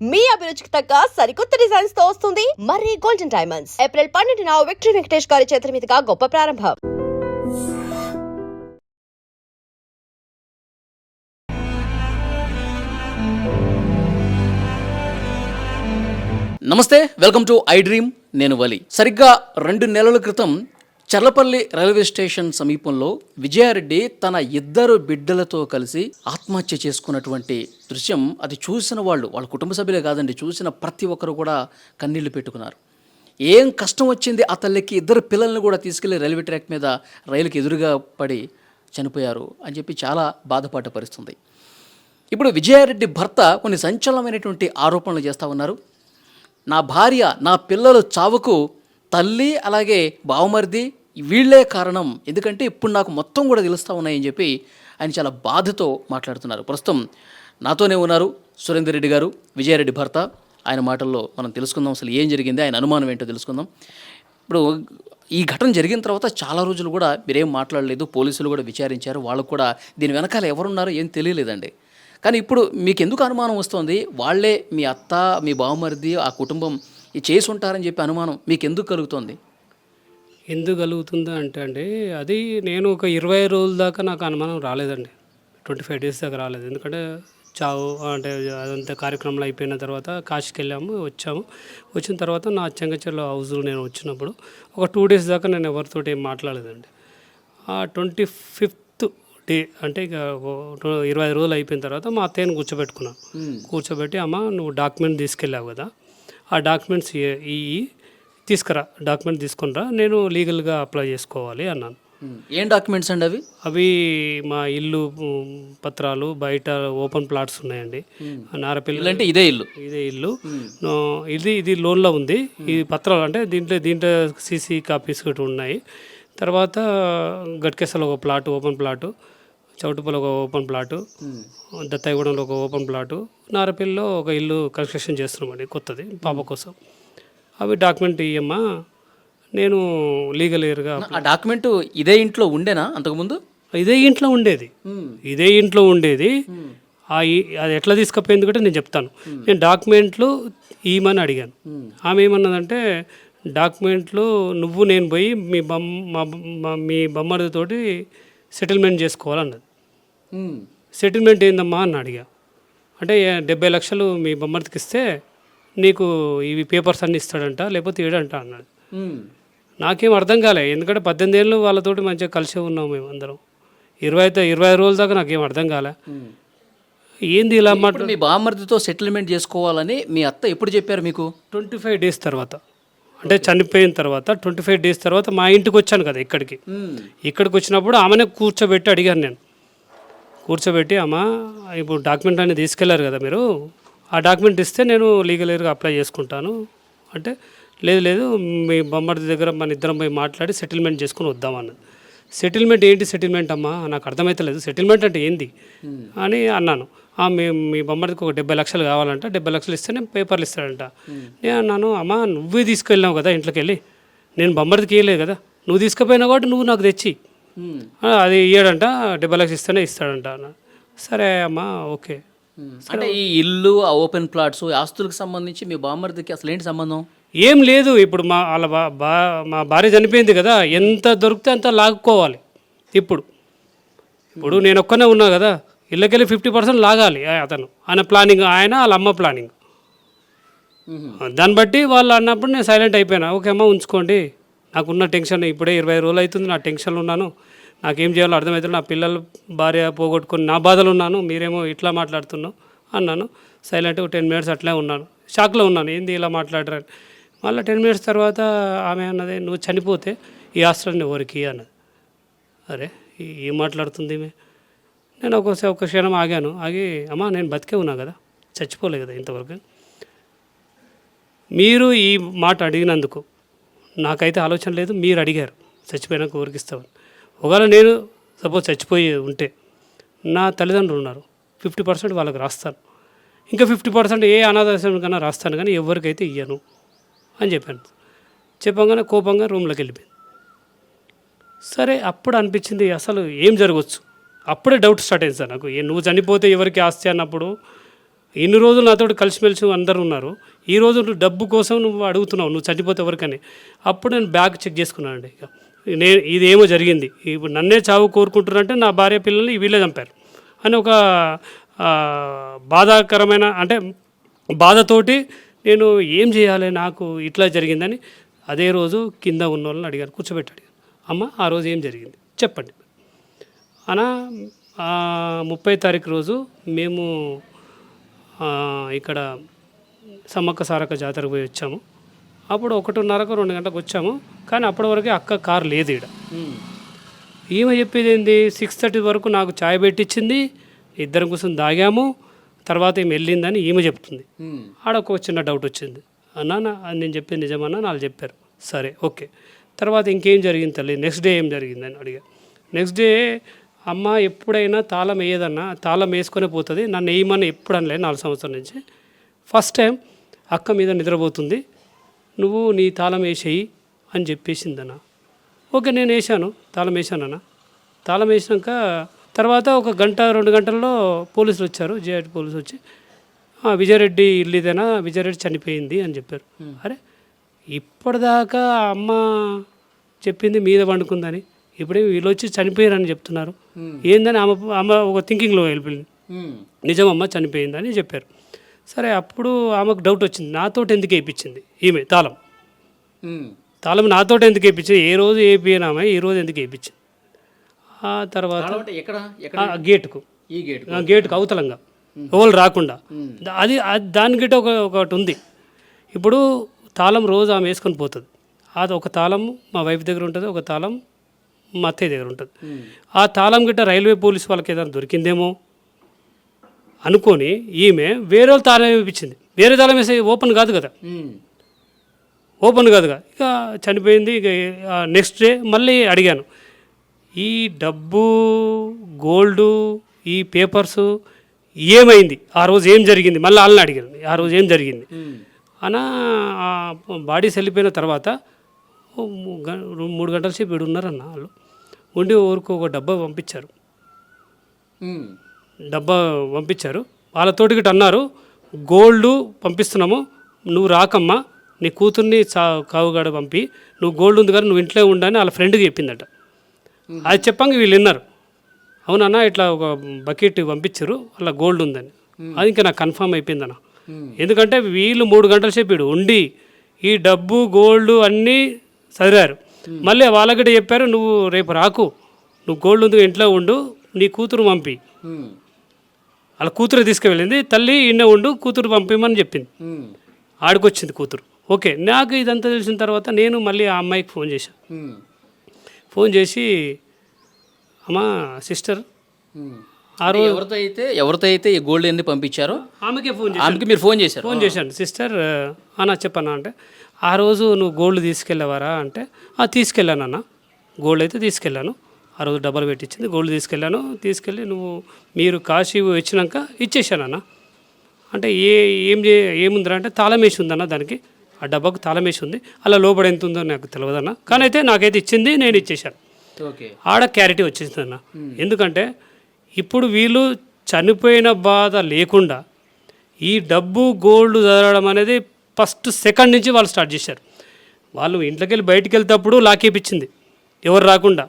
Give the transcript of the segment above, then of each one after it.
మీ అభిరుచికి తగ్గ సరికొత్త డిజైన్స్ తో వస్తుంది మర్రి గోల్డెన్ డైమండ్స్. ఏప్రిల్ 12న విక్టరీ వెంకటేష్ గారి చేతుల మీదుగా గొప్ప ప్రారంభం. నమస్తే, వెల్కమ్ టు ఐ డ్రీమ్. నేను వలి. సరిగ్గా 2 నెలల క్రితం చర్లపల్లి రైల్వే స్టేషన్ సమీపంలో విజయారెడ్డి తన 2 బిడ్డలతో కలిసి ఆత్మహత్య చేసుకున్నటువంటి దృశ్యం, అది చూసిన వాళ్ళ కుటుంబ సభ్యులే కాదండి, చూసిన ప్రతి ఒక్కరు కూడా కన్నీళ్లు పెట్టుకున్నారు. ఏం కష్టం వచ్చింది ఆ తల్లికి, 2 పిల్లల్ని కూడా తీసుకెళ్లి రైల్వే ట్రాక్ మీద రైలుకి ఎదురుగా పడి చనిపోయారు అని చెప్పి చాలా బాధపడ్డ పరిస్థితుంది. ఇప్పుడు విజయారెడ్డి భర్త కొన్ని సంచలనమైనటువంటి ఆరోపణలు చేస్తూ ఉన్నారు. నా భార్య, నా పిల్లల చావుకు తల్లి అలాగే బావమరిది వీళ్లే కారణం, ఎందుకంటే ఇప్పుడు నాకు మొత్తం కూడా తెలుస్తూ ఉన్నాయని చెప్పి ఆయన చాలా బాధతో మాట్లాడుతున్నారు. ప్రస్తుతం నాతోనే ఉన్నారు సురేందర్ రెడ్డి గారు, విజయారెడ్డి భర్త. ఆయన మాటల్లో మనం తెలుసుకుందాం, అసలు ఏం జరిగింది, ఆయన అనుమానం ఏంటో తెలుసుకుందాం. ఇప్పుడు ఈ ఘటన జరిగిన తర్వాత చాలా రోజులు కూడా మీరేం మాట్లాడలేదు, పోలీసులు కూడా విచారించారు, వాళ్ళకు కూడా దీని వెనకాల ఎవరున్నారో ఏం తెలియలేదండి. కానీ ఇప్పుడు మీకు ఎందుకు అనుమానం వస్తుంది, వాళ్ళే మీ అత్త, మీ బావమరిది, ఆ కుటుంబం చేసి ఉంటారని చెప్పి అనుమానం మీకు ఎందుకు కలుగుతుంది? ఎందుకు కలుగుతుందా అంటే అండి, అది నేను ఒక 20 రోజుల దాకా నాకు అనుమానం రాలేదండి. 25 డేస్ దాకా రాలేదు. ఎందుకంటే చావు అంటే అదంతా కార్యక్రమాలు అయిపోయిన తర్వాత కాశీకి వెళ్ళాము, వచ్చిన తర్వాత నా చెంగచెర్ల హౌస్లో నేను వచ్చినప్పుడు ఒక 2 డేస్ దాకా నేను ఎవరితోటి ఏం మాట్లాడలేదండి. ఆ 25th డే అంటే ఇక 20 రోజులు అయిపోయిన తర్వాత మా అత్తయ్యని కూర్చోబెట్టి, అమ్మ నువ్వు డాక్యుమెంట్ తీసుకెళ్ళావు కదా, ఆ డాక్యుమెంట్స్ తీసుకురా, డాక్యుమెంట్ తీసుకునిరా, నేను లీగల్గా అప్లై చేసుకోవాలి అన్నాను. ఏం డాక్యుమెంట్స్ అండి అవి? అవి మా ఇల్లు పత్రాలు, బయట ఓపెన్ ప్లాట్స్ ఉన్నాయండి. నారపల్లి అంటే ఇదే ఇల్లు ఇది లోన్లో ఉంది. ఈ పత్రాలు అంటే దీంట్లో సీసీ కాపీస్ కూడా ఉన్నాయి. తర్వాత గట్కేసలో ఒక ప్లాటు, ఓపెన్ ప్లాటు, చౌటుపల్లి ఒక ఓపెన్ ప్లాటు, దత్తాయిగూడెంలో ఒక ఓపెన్ ప్లాటు, నారపల్లిలో ఒక ఇల్లు కన్స్ట్రక్షన్ చేస్తున్నామండి కొత్తది పాప కోసం. అవి డాక్యుమెంట్ ఇయ్యమ్మా, నేను లీగల్ ఇయర్గా. ఆ డాక్యుమెంట్ ఇదే ఇంట్లో ఉండేనా అంతకుముందు? ఇదే ఇంట్లో ఉండేది. అది ఎట్లా తీసుకపోయింది కూడా నేను చెప్తాను. నేను డాక్యుమెంట్లు ఇవ్వమని అడిగాను. ఆమె ఏమన్నదంటే, డాక్యుమెంట్లు నేను పోయి మీ బొమ్మడితోటి సెటిల్మెంట్ చేసుకోవాలన్నది. సెటిల్మెంట్ ఏందమ్మా అని అడిగా. అంటే 70 లక్షలు మీ బొమ్మడికి ఇస్తే నీకు ఇవి పేపర్స్ అన్నీ ఇస్తాడంట, లేకపోతే ఏడంట అన్నాడు. నాకేం అర్థం కాలే, ఎందుకంటే 18 ఏళ్ళు వాళ్ళతోటి మంచిగా కలిసే ఉన్నాం మేము అందరం. 20 రోజుల దాకా నాకేం అర్థం కాలే. ఏంది ఇలా మాట. మీ బామ్మర్దితో సెటిల్మెంట్ చేసుకోవాలని మీ అత్త ఎప్పుడు చెప్పారు మీకు? 25 డేస్ తర్వాత, అంటే చనిపోయిన తర్వాత 25 డేస్ తర్వాత మా ఇంటికి వచ్చాను కదా ఇక్కడికి వచ్చినప్పుడు ఆమెనే కూర్చోబెట్టి అడిగాను. నేను కూర్చోబెట్టి, అమ్మ ఇప్పుడు డాక్యుమెంట్ అనేది తీసుకెళ్లారు కదా మీరు, ఆ డాక్యుమెంట్ ఇస్తే నేను లీగల్ ఇయర్గా అప్లై చేసుకుంటాను అంటే, లేదు మీ బొమ్మడి దగ్గర మన ఇద్దరం పోయి మాట్లాడి సెటిల్మెంట్ చేసుకుని వద్దామన్నది. సెటిల్మెంట్ అమ్మా, నాకు అర్థమవుతలేదు, సెటిల్మెంట్ అంటే ఏంది అని అన్నాను. మీ బొమ్మడికి ఒక 70 లక్షలు కావాలంట, 70 లక్షలు ఇస్తే నేను పేపర్లు ఇస్తాడంట. నేను అన్నాను, అమ్మ నువ్వే తీసుకెళ్ళినావు కదా ఇంట్లోకి వెళ్ళి, నేను బొమ్మడికి ఇవ్వలేదు కదా, నువ్వు తీసుకుపోయినావు కాబట్టి నువ్వు నాకు తెచ్చి అది ఇయ్యాడంట, 70 లక్షలు ఇస్తేనే ఇస్తాడంట అన్న. సరే అమ్మా, ఓకే. అంటే ఈ ఇల్లు, ఆ ఓపెన్ ప్లాట్స్, ఆస్తులకు సంబంధించి మీ బామ్మర్దికి అసలు ఏంటి సంబంధం? ఏం లేదు. ఇప్పుడు మా భార్య చనిపోయింది కదా, ఎంత దొరికితే అంత లాక్కోవాలి. ఇప్పుడు నేను ఒక్కనే ఉన్నా కదా, ఇళ్ళకెళ్ళి 50% లాగాలి అతను, ఆయన ప్లానింగ్, వాళ్ళ అమ్మ ప్లానింగ్. దాన్ని బట్టి వాళ్ళు అన్నప్పుడు నేను సైలెంట్ అయిపోయినా. ఓకే అమ్మ ఉంచుకోండి, నాకున్న టెన్షన్ ఇప్పుడే 20 రోజులు అవుతుంది, నా టెన్షన్లో ఉన్నాను, నాకేం చేయాలో అర్థమవుతుంది, నా పిల్లలు భార్య పోగొట్టుకొని నా బాధలు ఉన్నాను, మీరేమో ఇట్లా మాట్లాడుతున్నావు అన్నాను. సైలెంట్ 10 మినిట్స్ అట్లే ఉన్నాను, షాక్లో ఉన్నాను, ఏంది ఇలా మాట్లాడరని. మళ్ళీ 10 మినిట్స్ తర్వాత ఆమె అన్నది, నువ్వు చనిపోతే ఈ ఆస్తులన్నీ ఎవరికి అన్నది. అరే ఏం మాట్లాడుతుంది ఈమె. నేను ఒక క్షణం ఆగి, అమ్మ నేను బతికే ఉన్నా కదా, చచ్చిపోలే కదా ఇంతవరకు. మీరు ఈ మాట అడిగినందుకు నాకైతే ఆలోచన లేదు, మీరు అడిగారు చచ్చిపోయినాక ఊరికి ఇస్తామని. ఒకవేళ నేను సపోజ్ చచ్చిపోయి ఉంటే నా తల్లిదండ్రులు ఉన్నారు, 50% వాళ్ళకి రాస్తాను, ఇంకా 50% ఏ అనాథాశ్రమం కన్నా రాస్తాను, కానీ ఎవరికైతే ఇయ్యను అని చెప్పగానే కోపంగా రూమ్లోకి వెళ్ళిపోయింది. సరే అప్పుడు అనిపించింది అసలు ఏం జరగవచ్చు, అప్పుడే డౌట్ స్టార్ట్ అయింది సార్ నాకు. నువ్వు చనిపోతే ఎవరికి ఆస్తి అన్నప్పుడు ఇన్ని రోజులు నాతో కలిసిమెలిసి అందరూ ఉన్నారు, ఈ రోజు నువ్వు డబ్బు కోసం నువ్వు అడుగుతున్నావు, నువ్వు చనిపోతే ఎవరికని. అప్పుడు నేను బ్యాగ్ చెక్ చేసుకున్నానండి. ఇక నేను ఇదేమో జరిగింది, ఇప్పుడు నన్నే చావు కోరుకుంటున్నారంటే నా భార్య పిల్లల్ని వీళ్ళే చంపారు అని ఒక బాధాకరమైన అంటే బాధతోటి నేను ఏం చేయాలి, నాకు ఇట్లా జరిగిందని అదే రోజు కింద ఉన్న వాళ్ళని అడిగాను, కూర్చోబెట్టాడు. అమ్మ ఆ రోజు ఏం జరిగింది చెప్పండి అనా. 30 తారీఖు రోజు మేము ఇక్కడ సమ్మక్క సారక్క జాతరకు పోయి వచ్చాము. అప్పుడు 1:30కు 2 గంటలకు వచ్చాము, కానీ అప్పటి వరకే అక్క కారు లేదు ఇక్కడ. ఈమె చెప్పేది ఏంది, 6:30 వరకు నాకు ఛాయ్ పెట్టించింది, ఇద్దరం కూర్చొని దాగాము, తర్వాత ఈమె వెళ్ళిందని ఈమె చెప్తుంది. ఆడ ఒక చిన్న డౌట్ వచ్చింది, అన్నా నేను చెప్పింది నిజమన్నా, వాళ్ళు చెప్పారు. సరే ఓకే, తర్వాత ఇంకేం జరిగింది తల్లి, నెక్స్ట్ డే ఏం జరిగిందని అడిగా. నెక్స్ట్ డే అమ్మ ఎప్పుడైనా తాళం వేయదన్నా, తాళం వేసుకొని పోతుంది, నన్ను వేయమని ఎప్పుడు అనలేదు 4 సంవత్సరాల నుంచి. ఫస్ట్ టైం అక్క మీద నిద్రపోతుంది, నువ్వు నీ తాళం వేసేయి అని చెప్పేసిందన్న. ఓకే నేను వేసాను, తాళం వేసానన్న. తాళం వేసినాక తర్వాత 1 గంట 2 గంటల్లో పోలీసులు వచ్చారు, జేఐటి పోలీసులు వచ్చి విజయరెడ్డి ఇల్లు ఇదేనా, విజయరెడ్డి చనిపోయింది అని చెప్పారు. అరే ఇప్పటిదాకా అమ్మ చెప్పింది మీద పండుకుందని, ఇప్పుడే వీళ్ళు వచ్చి చనిపోయారని చెప్తున్నారు ఏందని అమ్మ ఒక థింకింగ్లో వెళ్ళిపోయింది. నిజమమ్మ చనిపోయిందని చెప్పారు. సరే అప్పుడు ఆమెకు డౌట్ వచ్చింది, నాతోటి ఎందుకు వేయించింది ఈమె తాళం నాతోటి ఎందుకు వేయించింది, ఏ రోజు వేయినామె ఈ రోజు ఎందుకు వేయించింది. ఆ తర్వాత గేటుకు గేటుకు అవతలంగా ఎవరు రాకుండా అది దాని గిట్ట ఒకటి ఉంది. ఇప్పుడు తాళం రోజు ఆమె వేసుకొని పోతుంది, అది ఒక తాళం మా వైఫ్ దగ్గర ఉంటుంది, ఒక తాళం మా అత్తయ్య దగ్గర ఉంటుంది. ఆ తాళం గిట్ట రైల్వే పోలీస్ వాళ్ళకి ఏదైనా దొరికిందేమో అనుకొని ఈమె వేరే తాళం వేయించింది. వేరే తాళం వేసే ఓపెన్ కాదు కదా, ఇక చనిపోయింది. ఇక నెక్స్ట్ డే మళ్ళీ అడిగాను, ఈ డబ్బు గోల్డు ఈ పేపర్సు ఏమైంది, ఆ రోజు ఏం జరిగింది, మళ్ళీ వాళ్ళని అడిగాను ఆ రోజు ఏం జరిగింది అనా. బాడీస్ వెళ్ళిపోయిన తర్వాత 3 గంటల సేపు ఇక్కడ ఉన్నారన్న వాళ్ళు ఉండి ఊరికి ఒక డబ్బా పంపించారు. వాళ్ళతోటి గిట్ట అన్నారు, గోల్డ్ పంపిస్తున్నాము, నువ్వు రాకమ్మా, నీ కూతుర్ని కావుగాడ పంపి, నువ్వు గోల్డ్ ఉంది కానీ నువ్వు ఇంట్లో ఉండని వాళ్ళ ఫ్రెండ్కి చెప్పిందట. అది చెప్పంగా వీళ్ళు విన్నారు, అవునన్నా ఇట్లా ఒక బకెట్ పంపించారు అలా గోల్డ్ ఉందని. అది ఇంకా నాకు కన్ఫర్మ్ అయిపోయిందన్న. ఎందుకంటే వీళ్ళు 3 గంటల సేపు ఇక్కడ ఉండి ఈ డబ్బు గోల్డ్ అన్నీ చదివారు. మళ్ళీ వాళ్ళకి చెప్పారు, నువ్వు రేపు రాకు, నువ్వు గోల్డ్ ఉంది ఇంట్లో ఉండు, నీ కూతురు పంపి. వాళ్ళ కూతురు తీసుకువెళ్ళింది, తల్లి ఇన్నే ఉండు, కూతురు పంపిమని చెప్పింది. ఆడికొచ్చింది కూతురు. ఓకే, నాకు ఇదంతా తెలిసిన తర్వాత నేను మళ్ళీ ఆ అమ్మాయికి ఫోన్ చేసి అమ్మా సిస్టర్ ఆ రోజు ఎవరితో అయితే ఈ గోల్డ్ ఎన్ని పంపించారో ఆమెకి మీరు ఫోన్ చేశాను. సిస్టర్ అన్న చెప్పన్నా అంటే, ఆ రోజు నువ్వు గోల్డ్ తీసుకెళ్ళేవారా అంటే, తీసుకెళ్ళానన్న, గోల్డ్ అయితే తీసుకెళ్ళాను, ఆ రోజు డబ్బులు పెట్టించింది, గోల్డ్ తీసుకెళ్ళి మీరు కాశీ వచ్చినాక ఇచ్చేసానన్న. అంటే ఏముందిరా అంటే తాళం వేసి ఉందన్న, దానికి ఆ డబ్బాకు తాళం వేసి ఉంది, అలా లోపల ఎంత ఉందో నాకు తెలియదన్న, కానీ అయితే నాకైతే ఇచ్చింది, నేను ఇచ్చేసాను. ఆడ క్లారిటీ వచ్చేసిందన్న. ఎందుకంటే ఇప్పుడు వీళ్ళు చనిపోయిన బాధ లేకుండా ఈ డబ్బు గోల్డ్ చదవడం అనేది ఫస్ట్ సెకండ్ నుంచి వాళ్ళు స్టార్ట్ చేశారు. వాళ్ళు ఇంట్లోకి వెళ్ళి బయటికి వెళ్తేప్పుడు లాకేపించింది, ఎవరు రాకుండా.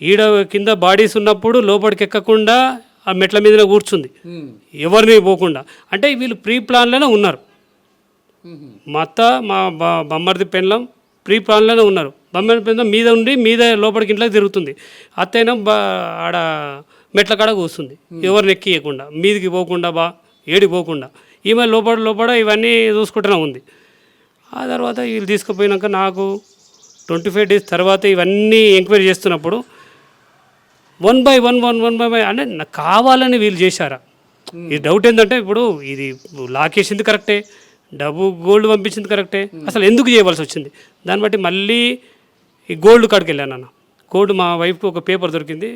ఈడ కింద బాడీస్ ఉన్నప్పుడు లోపలికి ఎక్కకుండా ఆ మెట్ల మీదనే కూర్చుంది, ఎవరిని పోకుండా. అంటే వీళ్ళు ప్రీ ప్లాన్లోనే ఉన్నారు. మా అత్త మా బొమ్మర్ది పెళ్ళం ప్రీ ప్లాన్లోనే ఉన్నారు. బొమ్మర్ది పెళ్ళం మీద ఉండి మీద లోపలికి ఇంట్లోకి తిరుగుతుంది, అత్తైనా ఆడ మెట్ల కాడ కూర్చుంది, ఎవరిని ఎక్కియకుండా, మీదికి పోకుండా ఏడికి పోకుండా. ఈమె లోపల ఇవన్నీ చూసుకుంటూనే ఉంది. ఆ తర్వాత వీళ్ళు తీసుకుపోయినాక నాకు 25 డేస్ తర్వాత ఇవన్నీ ఎంక్వైరీ చేస్తున్నప్పుడు 1 by 1 అంటే నాకు కావాలని వీళ్ళు చేశారా? ఈ డౌట్ ఏంటంటే, ఇప్పుడు ఇది లాకేసింది కరెక్టే, డబ్బు గోల్డ్ పంపించింది కరెక్టే, అసలు ఎందుకు చేయవలసి వచ్చింది? దాన్ని బట్టి మళ్ళీ ఈ గోల్డ్ కాడికి వెళ్ళాను అన్న. గోల్డ్ మా వైఫ్కి ఒక పేపర్ దొరికింది,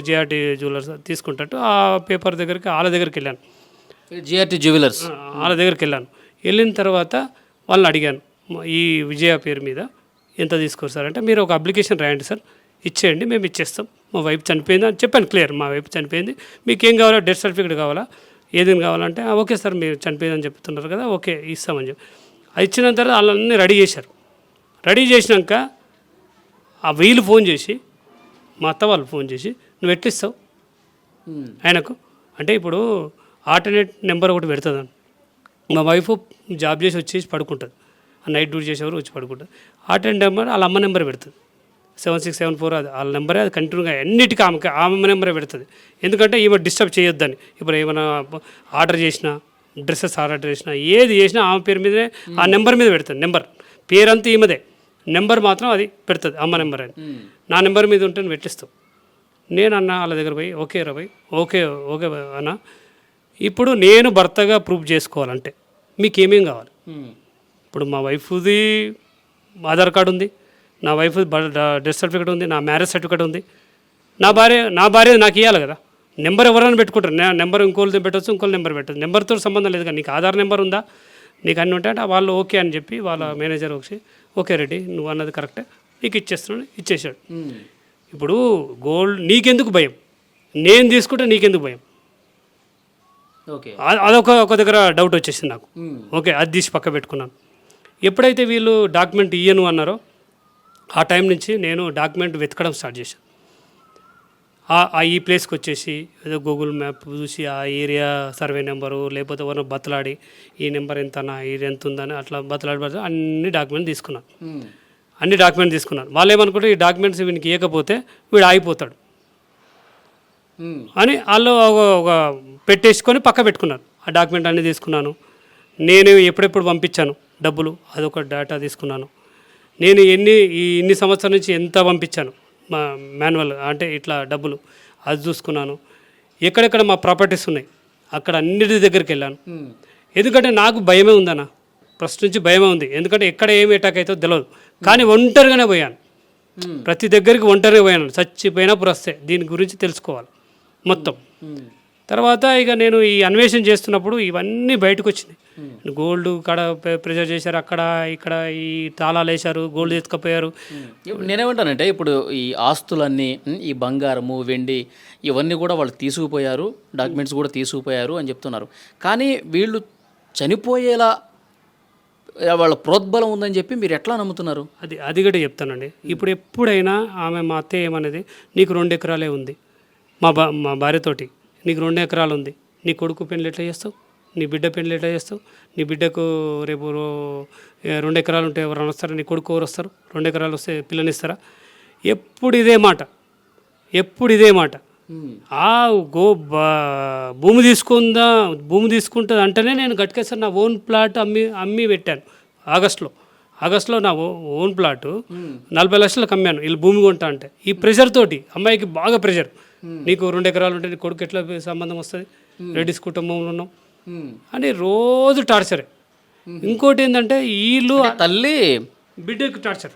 జేఆర్టీ జ్యువెలర్స్ తీసుకుంటట్టు, ఆ పేపర్ దగ్గరికి వాళ్ళ దగ్గరికి వెళ్ళాను, జేఆర్టీ జ్యువెలర్స్ వాళ్ళ దగ్గరికి వెళ్ళిన తర్వాత వాళ్ళని అడిగాను, ఈ విజయ పేరు మీద ఎంత తీసుకోరు సార్ అంటే, మీరు ఒక అప్లికేషన్ రాయండి సార్, ఇచ్చేయండి, మేము ఇచ్చేస్తాం, మా వైఫ్ చనిపోయింది అని చెప్పాను. క్లియర్, మా వైఫ్ చనిపోయింది, మీకు ఏం కావాలా, డెత్ సర్టిఫికేట్ కావాలా, ఏదైనా కావాలంటే ఓకే సార్ మీరు చనిపోయిందని చెప్తున్నారు కదా ఓకే ఇస్తామని చెప్పి అది ఇచ్చిన తర్వాత వాళ్ళన్నీ రెడీ చేశారు. రెడీ చేసినాక ఆ వీళ్ళు ఫోన్ చేసి మా అత్త వాళ్ళు ఫోన్ చేసి నువ్వు ఎట్లా ఇస్తావు ఆయనకు అంటే ఇప్పుడు ఆల్టర్నేట్ నెంబర్ ఒకటి పెడుతుంది. మా వైఫ్ జాబ్ చేసి వచ్చేసి పడుకుంటుంది, నైట్ డ్యూటీ చేసేవారు వచ్చి పడుకుంటుంది. ఆల్టర్నేట్ నెంబర్ వాళ్ళ అమ్మ నెంబర్ పెడుతుంది 7674 అది వాళ్ళ నెంబరే, అది కంటిన్యూగా అన్నిటికీ ఆమె నెంబరే పెడుతుంది. ఎందుకంటే ఈమె డిస్టర్బ్ చేయొద్దని. ఇప్పుడు ఏమైనా ఆర్డర్ చేసినా డ్రెస్సెస్ ఆర్డర్ చేసినా ఏది చేసినా ఆమె పేరు మీదనే ఆ నెంబర్ మీద పెడుతుంది. నెంబర్ పేరంతా ఈమెదే, నెంబర్ మాత్రం అది పెడుతుంది అమ్మ నెంబర్ అని. నా నెంబర్ మీద ఉంటే నువ్వు పెట్టిస్తావు. నేను అన్న వాళ్ళ దగ్గర పోయి ఓకే రా పోయి ఓకే ఓకే అన్న ఇప్పుడు నేను భర్తగా ప్రూఫ్ చేసుకోవాలంటే మీకు ఏమేం కావాలి? ఇప్పుడు మా వైఫ్ది ఆధార్ కార్డు ఉంది, నా వైఫ్ డెత్ సర్టిఫికేట్ ఉంది, నా మ్యారేజ్ సర్టిఫికేట్ ఉంది, నా భార్య నాకు ఇవ్వాలి కదా. నెంబర్ ఎవరైనా పెట్టుకుంటారు, నెంబర్ ఇంకోళ్ళతో పెట్టవచ్చు, ఇంకోళ్ళ నెంబర్ పెట్టచ్చు, నెంబర్తో సంబంధం లేదు కదా. నీకు ఆధార్ నెంబర్ ఉందా, నీకు అన్నీ ఉంటాయంటే వాళ్ళు ఓకే అని చెప్పి వాళ్ళ మేనేజర్ వచ్చి ఓకే రెడీ నువ్వు అన్నది కరెక్టే నీకు ఇచ్చేస్తున్నాను ఇచ్చేసాడు. ఇప్పుడు గోల్డ్ నీకెందుకు భయం, నేను తీసుకుంటే నీకెందుకు భయం? ఓకే ఒక దగ్గర డౌట్ వచ్చేసింది నాకు. ఓకే అది తీసి పక్క పెట్టుకున్నాను. ఎప్పుడైతే వీళ్ళు డాక్యుమెంట్ ఇయ్యను అన్నారో ఆ టైం నుంచి నేను డాక్యుమెంట్ వెతకడం స్టార్ట్ చేశాను. ఈ ప్లేస్కి వచ్చేసి ఏదో గూగుల్ మ్యాప్ చూసి ఆ ఏరియా సర్వే నెంబరు లేకపోతే ఎవరినో బతలాడి ఈ నెంబర్ ఎంతనా ఇది ఎంత ఉందని అట్లా బతలాడి అన్ని డాక్యుమెంట్ తీసుకున్నాను. వాళ్ళు ఏమనుకుంటే ఈ డాక్యుమెంట్స్ వీనికి ఇవ్వకపోతే వీడు ఆగిపోతాడు అని వాళ్ళు ఒక పెట్టేసుకొని పక్క పెట్టుకున్నారు. ఆ డాక్యుమెంట్ అన్నీ తీసుకున్నాను. నేను ఎప్పుడెప్పుడు పంపించాను డబ్బులు అదొక డేటా తీసుకున్నాను. నేను ఇన్ని సంవత్సరాల నుంచి ఎంత పంపించాను మా మాన్యువల్ అంటే ఇట్లా డబ్బులు అది చూసుకున్నాను. ఎక్కడెక్కడ మా ప్రాపర్టీస్ ఉన్నాయి అక్కడ అన్నిటి దగ్గరికి వెళ్ళాను. ఎందుకంటే నాకు భయమే ఉందన్న, ఫస్ట్ నుంచి భయమే ఉంది. ఎందుకంటే ఎక్కడ ఏమి అటాక్ అవుతుందో తెలియదు. కానీ ఒంటరిగానే పోయాను, ప్రతి దగ్గరికి ఒంటరిగా పోయాను. చచ్చిపోయినప్పుడు వస్తే దీని గురించి తెలుసుకోవాలి మొత్తం. తర్వాత ఇక నేను ఈ అన్వేషణ చేస్తున్నప్పుడు ఇవన్నీ బయటకు వచ్చినాయి. గోల్డ్ కాడ ప్రెజర్ చేశారు, అక్కడ ఇక్కడ ఈ తాళాలు వేశారు, గోల్డ్ ఎత్తుకపోయారు. నేనేమంటానంటే ఇప్పుడు ఈ ఆస్తులన్నీ ఈ బంగారము వెండి ఇవన్నీ కూడా వాళ్ళు తీసుకుపోయారు, డాక్యుమెంట్స్ కూడా తీసుకుపోయారు అని చెప్తున్నారు. కానీ వీళ్ళు చనిపోయేలా వాళ్ళ ప్రోద్బలం ఉందని చెప్పి మీరు ఎట్లా నమ్ముతున్నారు? అది కూడా చెప్తానండి. ఇప్పుడు ఎప్పుడైనా మా అత్తయ్య ఏమనేది నీకు 2 ఎకరాలే ఉంది, మా భార్యతోటి నీకు 2 ఎకరాలు ఉంది, నీ కొడుకు పెళ్ళి ఎట్లా చేస్తావు, నీ బిడ్డ పెళ్ళి ఎట్లా చేస్తావు, నీ బిడ్డకు రేపు 2 ఎకరాలు ఉంటే ఎవరు వస్తారు, నీ కొడుకు ఎవరు వస్తారు, 2 ఎకరాలు వస్తే పిల్లనిస్తారా? ఎప్పుడు ఇదే మాట. భూమి తీసుకుంటుంది అంటేనే నేను గట్కేసారి నా ఓన్ ప్లాట్ అమ్మి పెట్టాను. ఆగస్టులో నా ఓన్ ప్లాటు 40 లక్షలకు అమ్మాను వీళ్ళు భూమి కొంటా అంటే. ఈ ప్రెషర్ తోటి అమ్మాయికి బాగా ప్రెషర్, నీకు 2 ఎకరాలు ఉంటే నీ కొడుకు ఎట్లా సంబంధం వస్తుంది, రెడ్డిస్ కుటుంబంలో ఉన్నాం అని రోజు టార్చరే. ఇంకోటి ఏంటంటే వీళ్ళు తల్లి బిడ్డకి టార్చర్,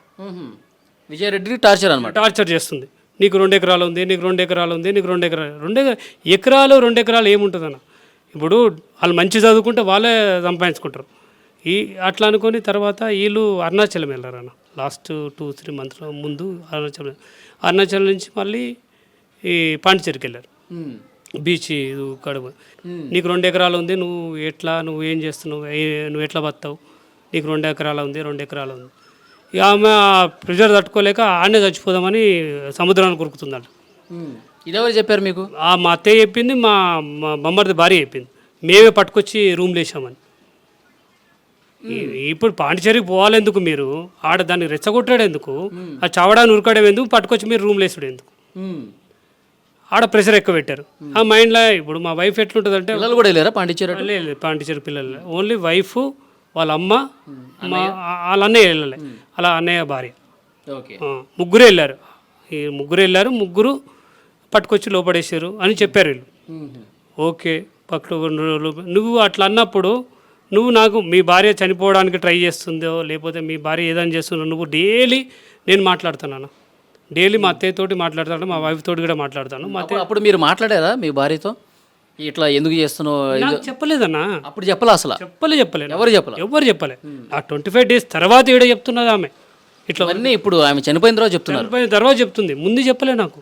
విజయారెడ్డి టార్చర్ చేస్తుంది. నీకు 2 ఎకరాలు ఉంది, నీకు 2 ఎకరాలు ఉంది, నీకు 2 ఎకరాలు 2 ఎకరాలు ఏముంటుందన్న. ఇప్పుడు వాళ్ళు మంచి చదువుకుంటే వాళ్ళే సంపాదించుకుంటారు. అట్లా అనుకొని తర్వాత వీళ్ళు అరుణాచలం వెళ్ళారన్న. లాస్ట్ 2-3 మంత్స్లో ముందు అరుణాచలం నుంచి మళ్ళీ ఈ పాండిచేరికి వెళ్ళారు. బీచ్ కడుపు నీకు 2 ఎకరాలు ఉంది, నువ్వు ఏం చేస్తున్నావు, నువ్వు ఎట్లా బతావు, నీకు 2 ఎకరాలు ఉంది, 2 ఎకరాలు ఉంది. ఇక ఆమె ప్రెషర్ తట్టుకోలేక ఆడనే చచ్చిపోదామని సముద్రాన్ని కొరుకుతుందంట. ఇదెవరు చెప్పారు మీకు? మా అత్తయ్య చెప్పింది, మా బొమ్మర్ది భార్య చెప్పింది. మేమే పట్టుకొచ్చి రూమ్లో వేసామని. ఇప్పుడు పాండిచేరికి పోవాలెందుకు మీరు, ఆడ దాన్ని రెచ్చగొట్టాడు ఎందుకు, ఆ చావడాన్ని ఉరకడం ఎందుకు, పట్టుకొచ్చి మీరు రూమ్లో వేసాడు ఎందుకు? ఆడ ప్రెషర్ ఎక్కువ పెట్టారు ఆ మైండ్లో. ఇప్పుడు మా వైఫ్ ఎట్లుంటుందంటే పిల్లలు కూడా వెళ్ళారా పాండిచేరి? లేదు పాండిచేరి పిల్లలు ఓన్లీ వైఫ్, వాళ్ళ అమ్మ, వాళ్ళ అన్నయ్య వెళ్ళలే, అలా అన్నయ్య భార్య, ముగ్గురే వెళ్ళారు. ముగ్గురు పట్టుకొచ్చి లోపడేసారు అని చెప్పారు వీళ్ళు. ఓకే నువ్వు అట్లా అన్నప్పుడు నాకు మీ భార్య చనిపోవడానికి ట్రై చేస్తుందో లేకపోతే మీ భార్య ఏదైనా చేస్తుందో నువ్వు డైలీ నేను మాట్లాడుతున్నాను, డైలీ మా అత్తయ్యతోటి మాట్లాడతాను, మా వైఫ్ తోటి కూడా మాట్లాడతాను. అప్పుడు మీరు మాట్లాడారా మీ భార్యతో ఇట్లా ఎందుకు చేస్తున్నావు? చెప్పలేదన్నా, అప్పుడు చెప్పలే, అసలు చెప్పలేదు. ఎవరు చెప్పలే. ఆ 25 days తర్వాత ఈడ చెప్తున్నది ఆమె. ఇట్లా అన్నీ ఇప్పుడు ఆమె చనిపోయిన తర్వాత చెప్తుంది. ముందు చెప్పలే నాకు.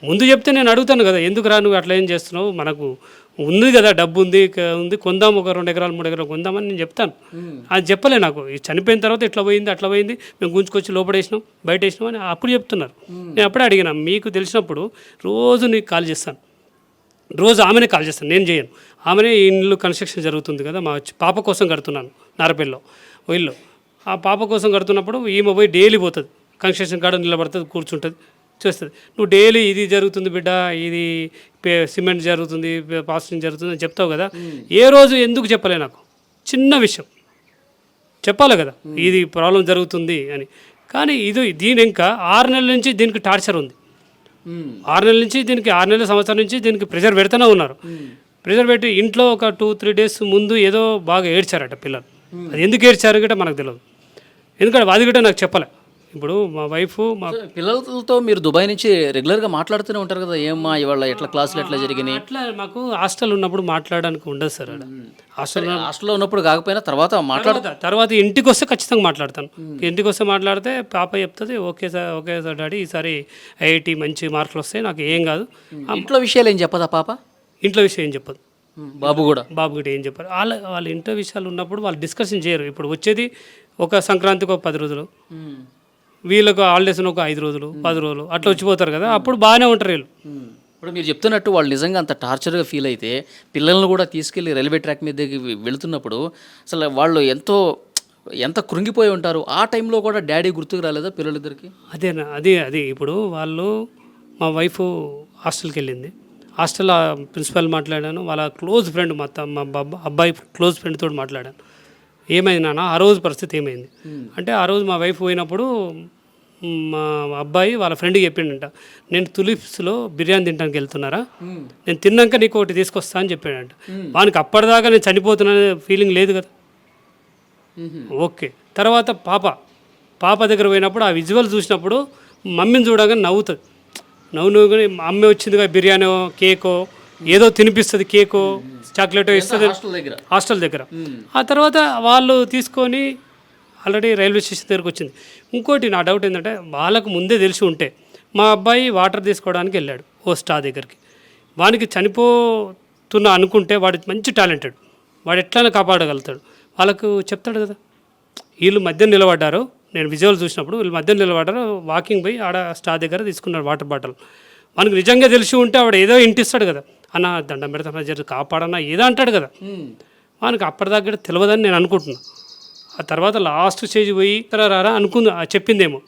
ముందు చెప్తే నేను అడుగుతాను కదా, ఎందుకు రా నువ్వు అట్లా ఏం చేస్తున్నావు, మనకు ఉంది కదా, డబ్బు ఉంది ఉంది, కొందాం, ఒక 2 ఎకరాలు 3 ఎకరాలు కొందామని నేను చెప్తాను. అది చెప్పలే నాకు. ఈ చనిపోయిన తర్వాత ఇట్లా పోయింది అట్లా పోయింది, మేము గుంజుకొచ్చి లోపడేసినాం బయట వేసినాం అని అప్పుడు చెప్తున్నారు. నేను అప్పుడే అడిగినా, మీకు తెలిసినప్పుడు రోజు నీకు కాల్ చేస్తాను, రోజు ఆమెనే కాల్ చేస్తాను, నేను చేయను. ఆమెనే ఈ ఇల్లు కన్స్ట్రక్షన్ జరుగుతుంది కదా, మా పాప కోసం కడుతున్నాను నారపల్లిలో ఇల్లు. ఆ పాప కోసం కడుతున్నప్పుడు ఈమె పోయి డైలీ పోతుంది, కన్స్ట్రక్షన్ కాడ నిలబడుతుంది, కూర్చుంటుంది, చేస్తుంది. నువ్వు డైలీ ఇది జరుగుతుంది బిడ్డ, ఇది సిమెంట్ జరుగుతుంది, పాస్టింగ్ జరుగుతుంది అని చెప్తావు కదా, ఏ రోజు ఎందుకు చెప్పలే నాకు? చిన్న విషయం చెప్పాలి కదా, ఇది ప్రాబ్లం జరుగుతుంది అని. కానీ దీని ఇంకా 6 నెలల నుంచి దీనికి టార్చర్ ఉంది. 6 నెలల నుంచి దీనికి, 6 నెలల సంవత్సరం నుంచి దీనికి ప్రెషర్ పెడుతూనే ఉన్నారు. ప్రెషర్ పెట్టి ఇంట్లో ఒక 2-3 డేస్ ముందు ఏదో బాగా ఏడ్చారట పిల్లలు. అది ఎందుకు ఏడ్చారు గట్రా మనకు తెలియదు, ఎందుకంటే అది గట్రా నాకు చెప్పలే. ఇప్పుడు మా వైఫ్ మా పిల్లలతో మీరు దుబాయ్ నుంచి రెగ్యులర్గా మాట్లాడుతూనే ఉంటారు కదా, ఏమ్మా ఇవాళ ఎట్లా క్లాసులు ఎట్లా జరిగినాయి? అట్లా మాకు హాస్టల్ ఉన్నప్పుడు మాట్లాడడానికి ఉండదు సార్. హాస్టల్లో ఉన్నప్పుడు కాకపోయినా తర్వాత ఇంటికి వస్తే ఖచ్చితంగా మాట్లాడతాను. ఇంటికి వస్తే మాట్లాడితే పాప చెప్తుంది, ఓకే సార్ డాడీ, ఈసారి ఐఐటి మంచి మార్కులు వస్తాయి, నాకు ఏం కాదు. ఇంట్లో విషయాలు ఏం చెప్పదా పాప? ఇంట్లో విషయం ఏం చెప్పదు. బాబు కూడా ఏం చెప్పారు. వాళ్ళ ఇంట్లో విషయాలు ఉన్నప్పుడు వాళ్ళు డిస్కషన్ చేయరు. ఇప్పుడు వచ్చేది ఒక సంక్రాంతికి ఒక 10 రోజులు, వీళ్ళకు హాలిడేస్ ఒక 5 రోజులు 10 రోజులు అట్లా వచ్చిపోతారు కదా, అప్పుడు బాగానే ఉంటారు వీళ్ళు. ఇప్పుడు మీరు చెప్తున్నట్టు వాళ్ళు నిజంగా అంత టార్చర్గా ఫీల్ అయితే పిల్లల్ని కూడా తీసుకెళ్ళి రైల్వే ట్రాక్ మీద వెళుతున్నప్పుడు అసలు వాళ్ళు ఎంత కృంగిపోయి ఉంటారు. ఆ టైంలో కూడా డాడీ గుర్తుకు రాలేదా పిల్లలిద్దరికి? అదేనా, అది ఇప్పుడు వాళ్ళు, మా వైఫ్ హాస్టల్కి వెళ్ళింది. హాస్టల్ ప్రిన్సిపల్ మాట్లాడాను, వాళ్ళ క్లోజ్ ఫ్రెండ్ మా అబ్బాయి క్లోజ్ ఫ్రెండ్ తోటి మాట్లాడాను. ఏమైంది నాన్న ఆ రోజు పరిస్థితి ఏమైంది అంటే, ఆ రోజు మా వైఫ్ పోయినప్పుడు మా అబ్బాయి వాళ్ళ ఫ్రెండ్కి చెప్పిండంట, నేను తులిప్స్లో బిర్యానీ తినడానికి వెళ్తున్నారా, నేను తిన్నాక నీకు ఒకటి తీసుకొస్తా అని చెప్పాడంట. వానికి అప్పటిదాకా నేను చనిపోతున్నానే ఫీలింగ్ లేదు కదా. ఓకే, తర్వాత పాప దగ్గర పోయినప్పుడు ఆ విజువల్ చూసినప్పుడు మమ్మీని చూడగానే నవ్వుతుంది. నవ్వుని అమ్మ వచ్చింది కదా, బిర్యానో కేకో ఏదో తినిపిస్తుంది, కేకో చాక్లెటో ఇస్తుంది హాస్టల్ దగ్గర. ఆ తర్వాత వాళ్ళు తీసుకొని ఆల్రెడీ రైల్వే స్టేషన్ దగ్గరకు వచ్చింది. ఇంకోటి నా డౌట్ ఏంటంటే, వాళ్ళకు ముందే తెలిసి ఉంటే మా అబ్బాయి వాటర్ తీసుకోవడానికి వెళ్ళాడు ఓ స్టా దగ్గరికి, వానికి చనిపోతున్నా అనుకుంటే వాడు మంచి టాలెంటెడ్, వాడు ఎట్లయినా కాపాడగలుగుతాడు. వాళ్ళకు చెప్తాడు కదా, వీళ్ళు మధ్య నిలబడ్డారు, నేను విజువల్ చూసినప్పుడు వీళ్ళు మధ్య నిలబడ్డారు, వాకింగ్ పోయి ఆడ స్టా దగ్గర తీసుకున్నాడు వాటర్ బాటిల్. మనకు నిజంగా తెలిసి ఉంటే వాడు ఏదో ఇంటిస్తాడు కదా, అన్న దండం పెడతాను జర కాపాడన్నా ఏదో అంటాడు కదా. వానికి అప్పటిదాకా తెలియదని నేను అనుకుంటున్నాను. ఆ తర్వాత లాస్ట్ స్టేజ్ పోయి రారా చెప్పిందేమో.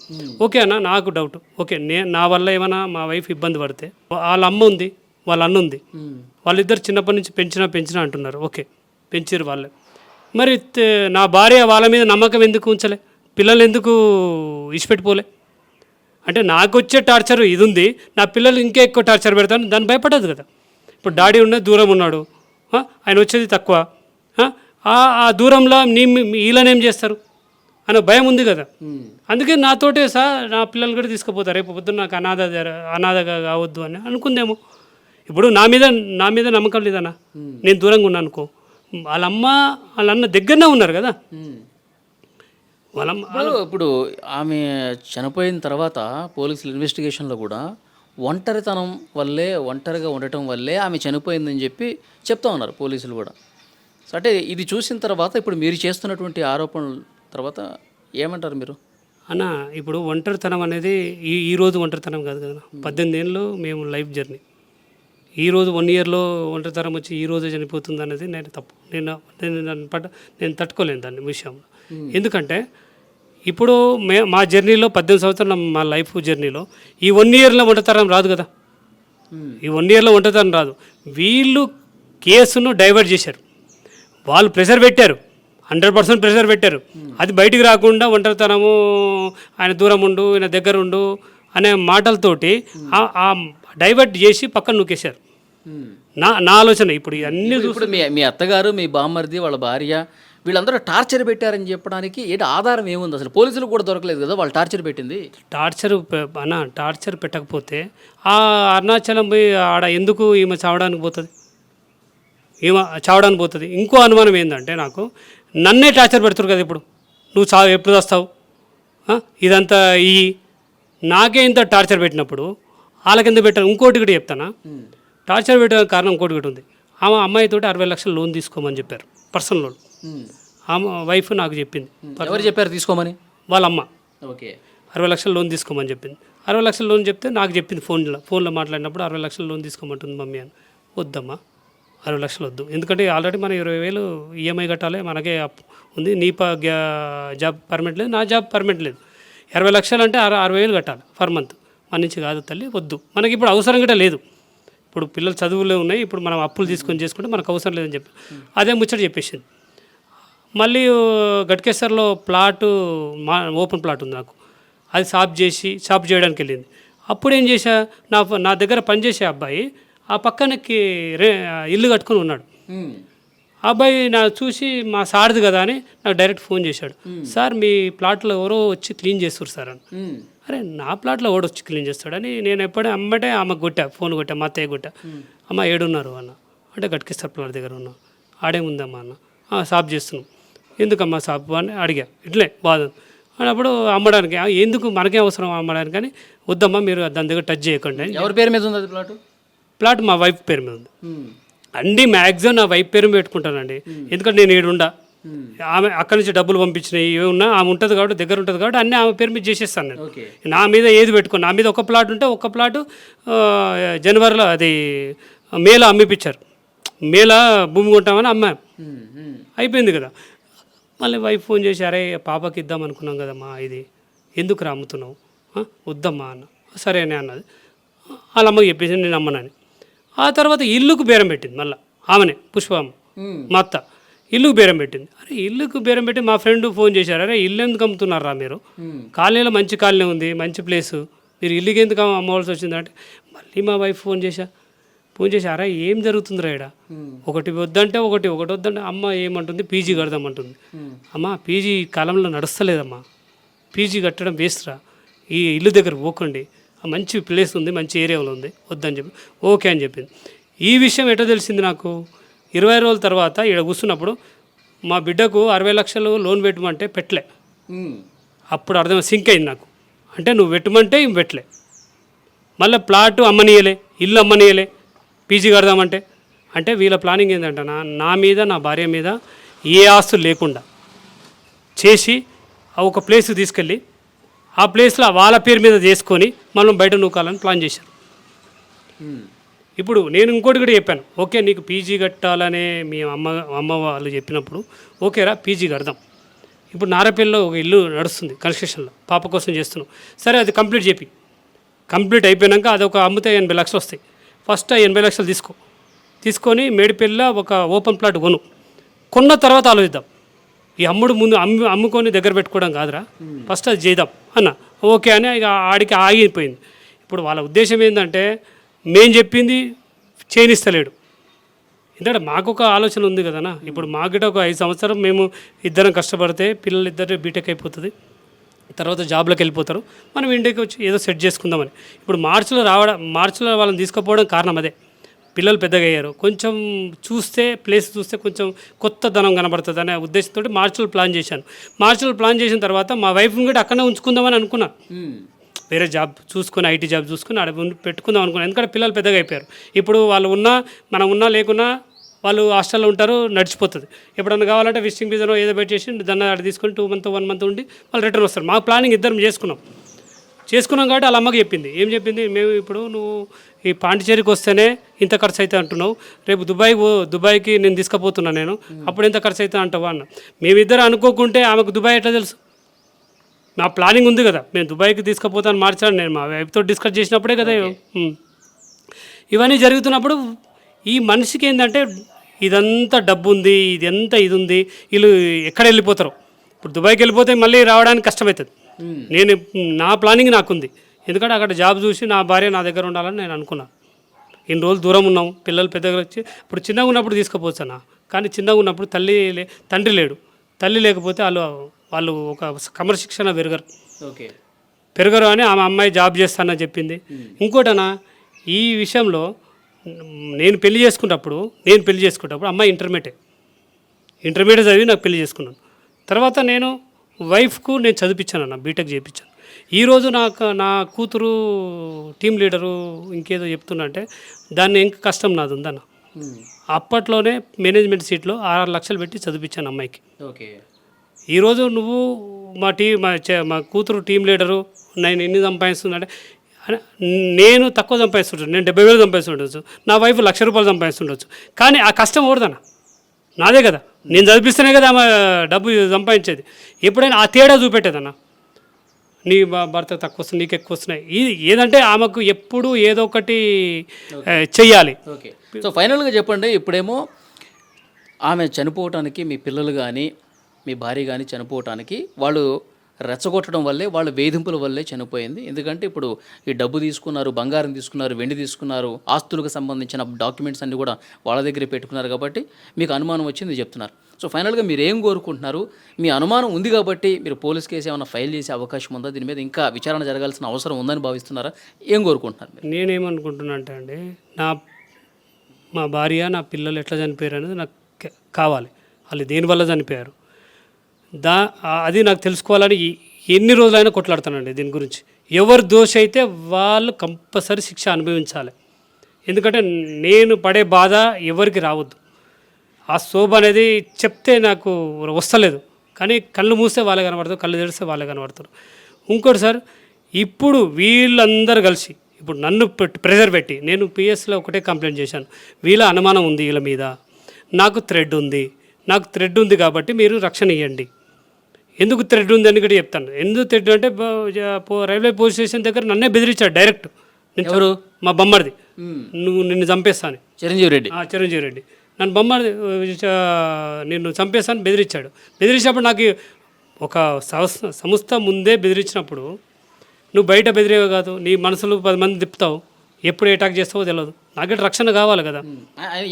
ఓకే అన్న, నాకు డౌట్, ఓకే నా వల్ల ఏమైనా మా వైఫ్ ఇబ్బంది పడితే, వాళ్ళ అమ్మ ఉంది వాళ్ళ అన్న ఉంది, వాళ్ళిద్దరు చిన్నప్పటి నుంచి పెంచినా అంటున్నారు. ఓకే పెంచారు వాళ్ళే, మరి నా భార్య వాళ్ళ మీద నమ్మకం ఎందుకు ఉంచలే, పిల్లలు ఎందుకు ఇచ్చిపెట్టిపోలే అంటే, నాకు వచ్చే టార్చర్ ఇది ఉంది, నా పిల్లలు ఇంకా ఎక్కువ టార్చర్ పెడతాను, దాన్ని భయపడదు కదా. ఇప్పుడు డాడీ ఉన్నది దూరం ఉన్నాడు, ఆయన వచ్చేది తక్కువ, ఆ దూరంలో వీళ్ళనేం చేస్తారు అనే భయం ఉంది కదా. అందుకే నాతోటే నా పిల్లలు కూడా తీసుకుపోతారు, రేపు పొద్దున్న నాకు అనాథగా కావద్దు అని అనుకుందేమో. ఇప్పుడు నా మీద నమ్మకం లేదన్నా, నేను దూరంగా ఉన్నాను అనుకో, వాళ్ళమ్మ వాళ్ళన్న దగ్గరనే ఉన్నారు కదా. ఇప్పుడు ఆమె చనిపోయిన తర్వాత పోలీసుల ఇన్వెస్టిగేషన్లో కూడా ఒంటరిగా ఉండటం వల్లే ఆమె చనిపోయిందని చెప్తా ఉన్నారు పోలీసులు కూడా. సో అంటే ఇది చూసిన తర్వాత ఇప్పుడు మీరు చేస్తున్నటువంటి ఆరోపణల తర్వాత ఏమంటారు మీరు? అన్న ఇప్పుడు ఒంటరితనం అనేది ఈ రోజు ఒంటరితనం కాదు కదా, 18 ఏళ్ళు మేము లైఫ్ జర్నీ. ఈరోజు 1 ఇయర్లో ఒంటరితనం వచ్చి ఈ రోజే చనిపోతుంది అనేది నేను తప్పు, నేను తట్టుకోలేను దాన్ని విషయంలో. ఎందుకంటే ఇప్పుడు మా జర్నీలో 18 సంవత్సరాలు మా లైఫ్ జర్నీలో ఈ 1 ఇయర్లో ఒంటరితనం రాదు కదా. ఈ 1 ఇయర్లో ఒంటరితనం రాదు. వీళ్ళు కేసును డైవర్ట్ చేశారు, వాళ్ళు ప్రెషర్ పెట్టారు, 100% ప్రెషర్ పెట్టారు. అది బయటికి రాకుండా ఒంటరితనము, ఆయన దూరం ఉండు, ఆయన దగ్గర ఉండు అనే మాటలతోటి ఆ డైవర్ట్ చేసి పక్కన నూకేశారు. నా ఆలోచన ఇప్పుడు ఇవన్నీ ఇప్పుడు మీ అత్తగారు, మీ బామ్మర్ది, వాళ్ళ భార్య వీళ్ళందరూ టార్చర్ పెట్టారని చెప్పడానికి ఏంటి ఆధారం ఏముంది? అసలు పోలీసులు కూడా దొరకలేదు కదా వాళ్ళు టార్చర్ పెట్టింది. టార్చర్ పెట్టకపోతే ఆ అరుణాచలం పోయి ఆడ ఎందుకు ఈమె చావడానికి పోతుంది? ఇంకో అనుమానం ఏంటంటే, నాకు నన్నే టార్చర్ పెడుతురు కదా. ఇప్పుడు నువ్వు ఎప్పుడు వస్తావు, ఇదంతా నాకే ఇంత టార్చర్ పెట్టినప్పుడు వాళ్ళకి ఎందుకు పెట్టాను? ఇంకోటి కూడా చెప్తానా, టార్చర్ పెట్టడానికి కారణం ఇంకోటి కూడా ఉంది. ఆమె అమ్మాయితోటి 60 లక్షలు లోన్ తీసుకోమని చెప్పారు, పర్సనల్ లోన్. ఆమె వైఫ్ నాకు చెప్పింది, ఎవరు చెప్పారు తీసుకోమని? వాళ్ళ అమ్మ ఓకే. 60 లక్షలు లోన్ తీసుకోమని చెప్పింది. 60 లక్షలు లోన్ చెప్తే నాకు చెప్పింది ఫోన్లో మాట్లాడినప్పుడు 60 లక్షలు లోన్ తీసుకోమంటుంది మమ్మీ అని. వద్దమ్మా, 60 లక్షలు వద్దు, ఎందుకంటే ఆల్రెడీ మనం 20,000 ఈఎంఐ కట్టాలి, మనకే అప్పు ఉంది, నీ జాబ్ పర్మనెంట్ లేదు, నా జాబ్ పర్మనెంట్ లేదు. 60 లక్షలు అంటే 60,000 కట్టాలి పర్ మంత్, మన నుంచి కాదు తల్లి, వద్దు, మనకి ఇప్పుడు అవసరం కూడా లేదు, ఇప్పుడు పిల్లలు చదువులే ఉన్నాయి, ఇప్పుడు మనం అప్పులు తీసుకొని చేసుకుంటే మనకు అవసరం లేదని చెప్పి అదే ముచ్చట చెప్పేసింది. మళ్ళీ గట్కేసర్లో ప్లాటు ఓపెన్ ప్లాట్ ఉంది నాకు, అది షాప్ చేయడానికి వెళ్ళింది. అప్పుడు ఏం చేశా, నా దగ్గర పనిచేసే అబ్బాయి ఆ పక్కనకి ఇల్లు కట్టుకొని ఉన్నాడు. ఆ అబ్బాయి చూసి మా సార్ది కదా అని నాకు డైరెక్ట్ ఫోన్ చేశాడు, సార్ మీ ప్లాట్లో ఎవరో వచ్చి క్లీన్ చేస్తారు సార్ అని. అరే నా ప్లాట్లో ఎవడు వచ్చి క్లీన్ చేస్తాడని నేను ఎప్పుడే అమ్మటే ఆమెకు ఫోన్ కొట్టా, మా అత్తయ్య కొట్టా, అమ్మ ఏడున్నారు అన్న అంటే గట్కేస్తారు ప్లాట్ దగ్గర ఉన్నా, ఆడేముందమ్మా అన్న, షాప్ చేస్తున్నాం, ఎందుకమ్మా షాప్ అని అడిగా, ఇట్లే బాధ అన్నప్పుడు అమ్మడానికి ఎందుకు మనకే అవసరం అమ్మడానికి అని, వద్దమ్మా మీరు దాని దగ్గర టచ్ చేయకండి. ఎవరి పేరు మీద ఉంది అది ప్లాట్ మా వైఫ్ పేరు మీద ఉంది. అన్నీ మ్యాక్సిమం నా వైఫ్ పేరు పెట్టుకుంటానండి, ఎందుకంటే నేను ఏడుండా, ఆమె అక్కడి నుంచి డబ్బులు పంపించినాయి ఏమున్నా ఆమె ఉంటుంది కాబట్టి దగ్గర ఉంటుంది కాబట్టి అన్నీ ఆమె పేరు మీద చేసేస్తాను నేను. నా మీద ఏది పెట్టుకోను, నా మీద ఒక ప్లాట్ ఉంటే ఒక ప్లాటు జనవరిలో అది మేలో అమ్మిపించారు, మేలో భూమి కొంటామని అమ్మాం, అయిపోయింది కదా. మళ్ళీ వైఫ్ ఫోన్ చేసి, అరే పాపకి ఇద్దాం అనుకున్నాం కదమ్మా, ఇది ఎందుకు అమ్ముతున్నావు, వద్దమ్మా అన్న. సరే అని అన్నది, వాళ్ళ అమ్మకి చెప్పేసి నేను అమ్మనని. ఆ తర్వాత ఇల్లుకు బేరం పెట్టింది మళ్ళీ ఆమెనే, పుష్పమ్మ మా అత్త ఇల్లుకు బేరం పెట్టింది. అరే ఇల్లుకు బేరం పెట్టి మా ఫ్రెండ్ ఫోన్ చేశారు, అరే ఇల్లు ఎందుకు అమ్ముతున్నారా మీరు, కాలనీలో మంచి కాలనీ ఉంది, మంచి ప్లేసు, మీరు ఇల్లుకి ఎందుకు అమ్మవలసి వచ్చిందంటే మళ్ళీ మా వైఫ్ ఫోన్ చేసి అరే ఏం జరుగుతుందిరా ఇక్కడ, ఒకటి వద్దంటే ఒకటి వద్దంటే అమ్మ ఏమంటుంది, పీజీ కడదామంటుంది. అమ్మ పీజీ కాలంలో నడుస్తలేదమ్మా, పీజీ కట్టడం వేస్ట్రా, ఈ ఇల్లు దగ్గర పోకండి, మంచి ప్లేస్ ఉంది, మంచి ఏరియాలో ఉంది, వద్దని చెప్పి ఓకే అని చెప్పింది. ఈ విషయం ఎటో తెలిసింది నాకు 20 రోజుల తర్వాత ఇక్కడ కూర్చున్నప్పుడు, మా బిడ్డకు 60 లక్షలు లోన్ పెట్టమంటే పెట్టలే. అప్పుడు అర్థం సింక్ అయింది నాకు, అంటే నువ్వు పెట్టమంటే ఇవి పెట్టలే, మళ్ళీ ప్లాటు అమ్మనీయలే, ఇల్లు అమ్మనీయలే, పీజీ కడదామంటే. అంటే వీళ్ళ ప్లానింగ్ ఏంటంటే నా మీద నా భార్య మీద ఏ ఆస్తులు లేకుండా చేసి ఒక ప్లేస్కి తీసుకెళ్ళి ఆ ప్లేస్లో వాళ్ళ పేరు మీద చేసుకొని మనం బయట నూకాలని ప్లాన్ చేశారు. ఇప్పుడు నేను ఇంకోటి కూడా చెప్పాను, ఓకే నీకు పీజీ కట్టాలనే మీ అమ్మ వాళ్ళు చెప్పినప్పుడు ఓకేరా పీజీ కడదాం. ఇప్పుడు నారపల్లిలో ఒక ఇల్లు నడుస్తుంది కన్స్ట్రక్షన్లో, పాప కోసం చేస్తున్నాం, సరే అది కంప్లీట్ అయిపోయాక అది ఒక అమ్మితే 80 లక్షలు వస్తాయి. ఫస్ట్ 80 లక్షలు తీసుకొని మేడిపల్లిలో ఒక ఓపెన్ ప్లాట్ కొన్న తర్వాత ఆలోచిద్దాం, ఈ ముందు అమ్ముకొని దగ్గర పెట్టుకోవడం కాదురా, ఫస్ట్ అది చేద్దాం అన్న. ఓకే అని ఇక ఆడికి ఆగిపోయింది. ఇప్పుడు వాళ్ళ ఉద్దేశం ఏంటంటే మేము చెప్పింది చేయనిస్తలేడు, ఎందుకంటే మాకు ఒక ఆలోచన ఉంది కదనా. ఇప్పుడు మాకు ఒక 5 సంవత్సరం మేము ఇద్దరం కష్టపడితే పిల్లలు ఇద్దరు బీటెక్ అయిపోతుంది, తర్వాత జాబ్లోకి వెళ్ళిపోతారు, మనం ఇంటికి వచ్చి ఏదో సెట్ చేసుకుందామని. ఇప్పుడు మార్చిలో వాళ్ళని తీసుకుపోవడం కారణం అదే, పిల్లలు పెద్దగా అయ్యారు, కొంచెం ప్లేస్ చూస్తే కొంచెం కొత్త ధనం కనబడుతుంది అనే ఉద్దేశంతో మార్చిలో ప్లాన్ చేశాను. మార్చిలో ప్లాన్ చేసిన తర్వాత మా వైఫ్ని కూడా అక్కడనే ఉంచుకుందామని అనుకున్నాను, వేరే జాబ్ చూసుకొని ఐటీ జాబ్ చూసుకొని అక్కడ పెట్టుకుందాం అనుకున్నాను. ఎందుకంటే పిల్లలు పెద్దగా అయిపోయారు, ఇప్పుడు వాళ్ళు మనం ఉన్నా లేకున్నా వాళ్ళు హాస్టల్లో ఉంటారు, నడిచిపోతుంది. ఎప్పుడన్నా కావాలంటే విజిటింగ్ వీసాలో ఏదో పెట్టేసి దాన్ని అక్కడ తీసుకొని 2 మంత్ 1 మంత్ ఉండి వాళ్ళు రిటర్న్ వస్తారు. మా ప్లానింగ్ ఇద్దరం చేసుకున్నాం కాబట్టి వాళ్ళ అమ్మకి చెప్పింది, మేము ఇప్పుడు నువ్వు ఈ పాండిచేరికి వస్తేనే ఇంత ఖర్చు అవుతుంది అంటున్నావు, రేపు దుబాయ్కి నేను తీసుకుపోతున్నాను, నేను అప్పుడు ఎంత ఖర్చు అవుతుంది అంటావా అన్న. మేమిద్దరు అనుకోకుంటే ఆమెకు దుబాయ్ ఎట్లా తెలుసు, నా ప్లానింగ్ ఉంది కదా, నేను దుబాయ్కి తీసుకుపోతాను మార్చాను, నేను మా వైఫ్తో డిస్కస్ చేసినప్పుడే కదా. ఇవన్నీ జరుగుతున్నప్పుడు ఈ మనిషికి ఏంటంటే ఇదంతా డబ్బు ఉంది, ఇది ఉంది, వీళ్ళు ఎక్కడ వెళ్ళిపోతారు, ఇప్పుడు దుబాయ్కి వెళ్ళిపోతే మళ్ళీ రావడానికి కష్టమవుతుంది. నా ప్లానింగ్ నాకుంది, ఎందుకంటే అక్కడ జాబ్ చూసి నా భార్య నా దగ్గర ఉండాలని నేను అనుకున్నాను. ఇన్ని రోజులు దూరం ఉన్నాం, పిల్లలు పెద్దగా వచ్చి ఇప్పుడు చిన్నగా ఉన్నప్పుడు తీసుకుపోవచ్చా, కానీ చిన్నగా ఉన్నప్పుడు తండ్రి లేడు, తల్లి లేకపోతే వాళ్ళు ఒక క్రమశిక్షణ పెరగరు అని ఆమె అమ్మాయి జాబ్ చేస్తానని చెప్పింది. ఇంకోటనా ఈ విషయంలో నేను పెళ్లి చేసుకున్నప్పుడు అమ్మాయి ఇంటర్మీడియట్ చదివి నాకు పెళ్లి చేసుకున్నాను. తర్వాత నేను వైఫ్కు నేను చదివించాను అన్న, బీటెక్ చేయించాను. ఈరోజు నా కూతురు టీం లీడరు ఇంకేదో చెప్తున్నా అంటే దాన్ని ఇంకా కష్టం నాది ఉందన్న. అప్పట్లోనే మేనేజ్మెంట్ సీట్లో 6 లక్షలు పెట్టి చదివించాను అమ్మాయికి. ఓకే. ఈరోజు నువ్వు మా కూతురు టీం లీడరు, నేను ఎన్ని సంపాదిస్తుందంటే నేను తక్కువ సంపాదిస్తుంటాను, నేను 70,000 సంపాదిస్తుండొచ్చు, నా వైఫ్ ₹1,00,000 సంపాదిస్తుండొచ్చు. కానీ ఆ కష్టం ఓడదన్న నాదే కదా, నేను చదివిస్తేనే కదా ఆమె డబ్బు సంపాదించేది. ఎప్పుడైనా ఆ తేడా చూపెట్టేదన్న, నీ భర్త తక్కువ వస్తుంది, నీకు ఎక్కువ వస్తున్నాయి. ఇది ఏదంటే ఆమెకు ఎప్పుడు ఏదో ఒకటి చెయ్యాలి. ఓకే. సో ఫైనల్గా చెప్పండి, ఇప్పుడేమో ఆమె చనిపోవటానికి మీ పిల్లలు కానీ మీ భార్య కానీ చనిపోవటానికి వాళ్ళు రెచ్చగొట్టడం వల్లే, వాళ్ళ వేధింపుల వల్లే చనిపోయింది. ఎందుకంటే ఇప్పుడు ఈ డబ్బు తీసుకున్నారు, బంగారం తీసుకున్నారు, వెండి తీసుకున్నారు, ఆస్తులకు సంబంధించిన డాక్యుమెంట్స్ అన్నీ కూడా వాళ్ళ దగ్గరే పెట్టుకున్నారు కాబట్టి మీకు అనుమానం వచ్చింది చెప్తున్నారు. సో ఫైనల్గా మీరు ఏం కోరుకుంటున్నారు? మీ అనుమానం ఉంది కాబట్టి మీరు పోలీస్ కేసు ఏమైనా ఫైల్ చేసే అవకాశం ఉందా? దీని మీద ఇంకా విచారణ జరగాల్సిన అవసరం ఉందని భావిస్తున్నారా? ఏం కోరుకుంటున్నారు మీరు? నేనేమనుకుంటున్నా అంటే మా భార్య, నా పిల్లలు ఎట్లా చనిపోయారు అనేది నాకు కావాలి. వాళ్ళు దేనివల్ల చనిపోయారు అది నాకు తెలుసుకోవాలని ఎన్ని రోజులైనా కొట్లాడుతానండి దీని గురించి. ఎవరు దోషి అయితే వాళ్ళు కంపల్సరీ శిక్ష అనుభవించాలి. ఎందుకంటే నేను పడే బాధ ఎవరికి రావద్దు. ఆ శోభ అనేది చెప్తే నాకు వస్తలేదు, కానీ కళ్ళు మూస్తే వాళ్ళే కనబడతారు, కళ్ళు తెరిస్తే వాళ్ళే కనబడతారు. ఇంకోటి సార్, ఇప్పుడు వీళ్ళందరూ కలిసి ఇప్పుడు నన్ను ప్రెజర్ పెట్టి, నేను పిఎస్లో ఒకటే కంప్లైంట్ చేశాను, వీళ్ళ అనుమానం ఉంది వీళ్ళ మీద, నాకు థ్రెడ్ ఉంది కాబట్టి మీరు రక్షణ ఇవ్వండి. ఎందుకు థ్రెడ్ ఉంది అని కూడా చెప్తాను. ఎందుకు థ్రెడ్ అంటే రైల్వే పోలీస్ స్టేషన్ దగ్గర నన్నే బెదిరించాడు డైరెక్ట్. ఎవరు? మా బొమ్మడిది. నిన్ను చంపేస్తాను, చిరంజీవి రెడ్డి నన్ను బొమ్మడి నిన్ను చంపేస్తాను బెదిరించాడు. బెదిరించినప్పుడు నాకు ఒక సంస్థ ముందే బెదిరించినప్పుడు నువ్వు బయట బెదిరేవే కాదు, నీ మనసులో 10 మంది తిప్పుతావు, ఎప్పుడు అటాక్ చేస్తావో తెలియదు. నాకే రక్షణ కావాలి కదా.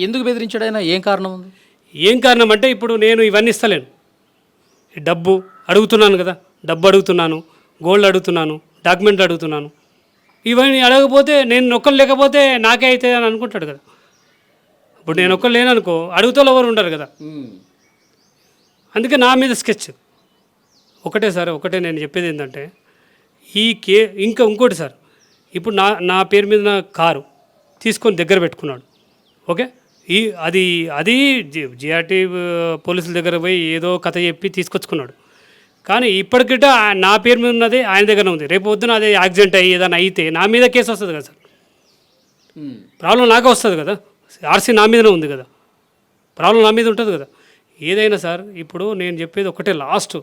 ఎందుకు బెదిరించాడు ఆయన? ఏం కారణం ఉంది? ఏం కారణం అంటే ఇప్పుడు నేను ఇవన్నీ ఇస్తలేను, డబ్బు అడుగుతున్నాను కదా, డబ్బు అడుగుతున్నాను, గోల్డ్ అడుగుతున్నాను, డాక్యుమెంట్లు అడుగుతున్నాను. ఇవన్నీ అడగకపోతే, నేను ఒక్కరు లేకపోతే నాకే అవుతుంది అని అనుకుంటాడు కదా. ఇప్పుడు నేను ఒక్కరు లేననుకో అడుగుతూ ఎవరు ఉండరు కదా. అందుకే నా మీద స్కెచ్ ఒకటే నేను చెప్పేది ఏంటంటే ఇంకోటి సార్, ఇప్పుడు నా పేరు మీద నా కారు తీసుకొని దగ్గర పెట్టుకున్నాడు. ఓకే, అది జిఆర్టీ పోలీసుల దగ్గర పోయి ఏదో కథ చెప్పి తీసుకొచ్చుకున్నాడు. కానీ ఇప్పటికిట నా పేరు మీద ఉన్నది ఆయన దగ్గర ఉంది. రేపు పొద్దున అదే యాక్సిడెంట్ అయ్యి ఏదైనా అయితే నా మీద కేసు వస్తుంది కదా సార్. ప్రాబ్లం నాకే వస్తుంది కదా, ఆర్సీ నా మీదనే ఉంది కదా, ప్రాబ్లం నా మీద ఉంటుంది కదా. ఏదైనా సార్, ఇప్పుడు నేను చెప్పేది ఒకటే లాస్ట్,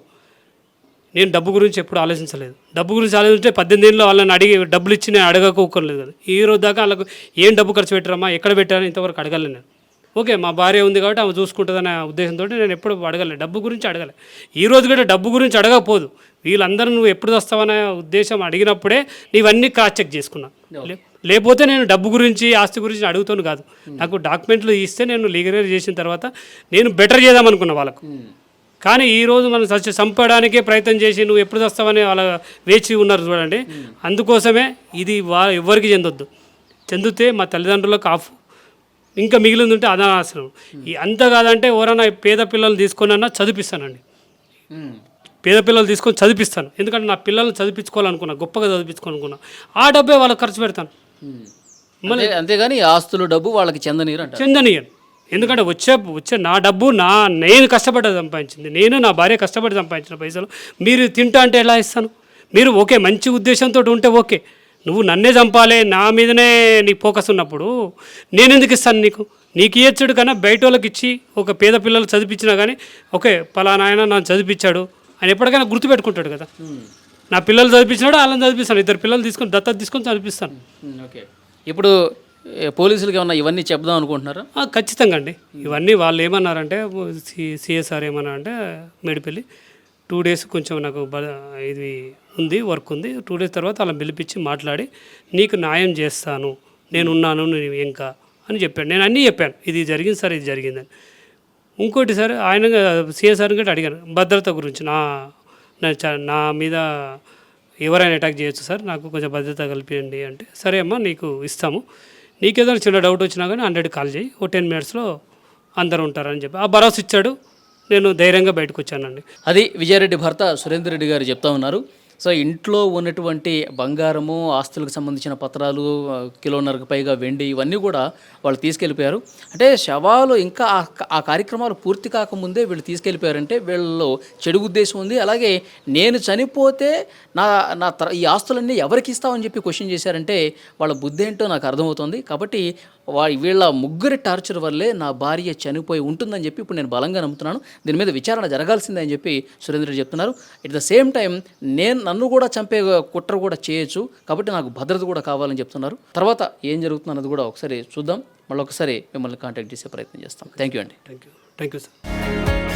నేను డబ్బు గురించి ఎప్పుడు ఆలోచించలేదు. డబ్బు గురించి ఆలోచించే 18 ఏళ్ళు వాళ్ళని అడిగి డబ్బులు ఇచ్చి నేను అడగకపోలేదు కదా. ఈ రోజు దాకా వాళ్ళకు ఏం డబ్బు ఖర్చు పెట్టారమ్మా, ఎక్కడ పెట్టారని ఇంతవరకు అడగలేదు నేను. ఓకే, మా భార్య ఉంది కాబట్టి ఆమె చూసుకుంటుందనే ఉద్దేశంతో నేను ఎప్పుడు అడగలేదు, డబ్బు గురించి అడగలే. ఈ రోజు కూడా డబ్బు గురించి అడగకపోదు, వీళ్ళందరూ నువ్వు ఎప్పుడు వస్తావనే ఉద్దేశం అడిగినప్పుడే నీవన్నీ క్రాస్ చెక్ చేసుకున్నా. లేకపోతే నేను డబ్బు గురించి ఆస్తి గురించి అడుగుతాను కాదు. నాకు డాక్యుమెంట్లు ఇస్తే నేను లీగలైజ్ చేసిన తర్వాత నేను బెటర్ చేద్దామనుకున్నా వాళ్ళకు. కానీ ఈరోజు మనం చంపడానికే ప్రయత్నం చేసి నువ్వు ఎప్పుడు వస్తావని వాళ్ళ వేచి ఉన్నారు చూడండి. అందుకోసమే ఇది ఎవరికి చెందితే మా తల్లిదండ్రులకు ఆఫ్, ఇంకా మిగిలింది ఉంటే అనాశనం. అంత కాదంటే ఎవరైనా పేద పిల్లలు తీసుకొని చదివిస్తానండి, పేద పిల్లలు తీసుకొని చదివిస్తాను. ఎందుకంటే నా పిల్లల్ని చదివించుకోవాలనుకున్నా, గొప్పగా చదివించుకోవాలనుకున్నా, ఆ డబ్బే వాళ్ళకి ఖర్చు పెడతాను. అంతేగాని ఆస్తులు డబ్బు వాళ్ళకి చెందనీయను. ఎందుకంటే వచ్చే నా డబ్బు నేను కష్టపడి సంపాదించింది, నేను నా భార్య కష్టపడి సంపాదించిన పైసలు మీరు తింటా అంటే ఎలా ఇస్తాను? మీరు ఓకే మంచి ఉద్దేశంతో ఉంటే ఓకే, నువ్వు నన్నే చంపాలి, నా మీదనే నీకు ఫోకస్ ఉన్నప్పుడు నేను ఎందుకు ఇస్తాను నీకు ఇయ్యచ్చుడు కన్నా బయట వాళ్ళకి ఇచ్చి ఒక పేద పిల్లలు చదివించినా కానీ ఓకే పలానా ఆయన నన్ను చదివించాడు అని ఎప్పటికైనా గుర్తుపెట్టుకుంటాడు కదా. నా పిల్లలు చదివించినాడు, వాళ్ళని చదివిస్తాను, 2 పిల్లలు తీసుకొని దత్తత తీసుకొని చదివిస్తాను. ఓకే, ఇప్పుడు పోలీసులకి ఏమన్నా ఇవన్నీ చెప్దాం అనుకుంటున్నారా? ఖచ్చితంగా అండి. ఇవన్నీ వాళ్ళు ఏమన్నారంటే సిఎస్ఆర్ ఏమన్నారంటే మేడిపల్లి 2 days కొంచెం నాకు ఇది ఉంది, వర్క్ ఉంది, 2 days తర్వాత అలా పిలిపించి మాట్లాడి నీకు న్యాయం చేస్తాను, నేనున్నాను, నేను ఇంకా అని చెప్పాను. నేను అన్నీ చెప్పాను, ఇది జరిగింది సార్, ఇది జరిగిందని. ఇంకోటి సార్, ఆయన సిఎస్ఆర్ కూడా అడిగాను భద్రత గురించి, నా మీద ఎవరైనా అటాక్ చేయొచ్చు సార్, నాకు కొంచెం భద్రత కల్పించండి అంటే, సరే అమ్మా నీకు ఇస్తాము, నీకేదైనా చిన్న డౌట్ వచ్చినా కానీ 100 కాల్ చేయి, ఓ 10 minutesలో అందరూ ఉంటారని చెప్పి ఆ భరోసా ఇచ్చాడు. నేను ధైర్యంగా బయటకు వచ్చానండి. అది విజయారెడ్డి భర్త సురేందర్ రెడ్డి గారు చెప్తా ఉన్నారు. సో ఇంట్లో ఉన్నటువంటి బంగారము, ఆస్తులకు సంబంధించిన పత్రాలు, కిలోన్నరకు పైగా వెండి, ఇవన్నీ కూడా వాళ్ళు తీసుకెళ్ళిపోయారు. అంటే శవాలు ఇంకా ఆ కార్యక్రమాలు పూర్తి కాకముందే వీళ్ళు తీసుకెళ్ళిపోయారంటే వీళ్ళలో చెడు ఉద్దేశం ఉంది. అలాగే నేను చనిపోతే ఈ ఆస్తులన్నీ ఎవరికి ఇస్తామని చెప్పి క్వశ్చన్ చేశారంటే వాళ్ళ బుద్ధి ఏంటో నాకు అర్థమవుతుంది. కాబట్టి వీళ్ళ ముగ్గురి టార్చర్ వల్లే నా భార్య చనిపోయి ఉంటుందని చెప్పి ఇప్పుడు నేను బలంగా నమ్ముతున్నాను. దీని మీద విచారణ జరగాల్సిందే అని చెప్పి సురేంద్ర రెడ్డి చెప్తున్నారు. ఎట్ ద సేమ్ టైం నన్ను కూడా చంపే కుట్ర కూడా చేయొచ్చు, కాబట్టి నాకు భద్రత కూడా కావాలని చెప్తున్నారు. తర్వాత ఏం జరుగుతుందన్నది కూడా ఒకసారి చూద్దాం. మళ్ళీ ఒకసారి మిమ్మల్ని కాంటాక్ట్ చేసే ప్రయత్నం చేస్తాం. థ్యాంక్ యూ అండి. Thank you sir.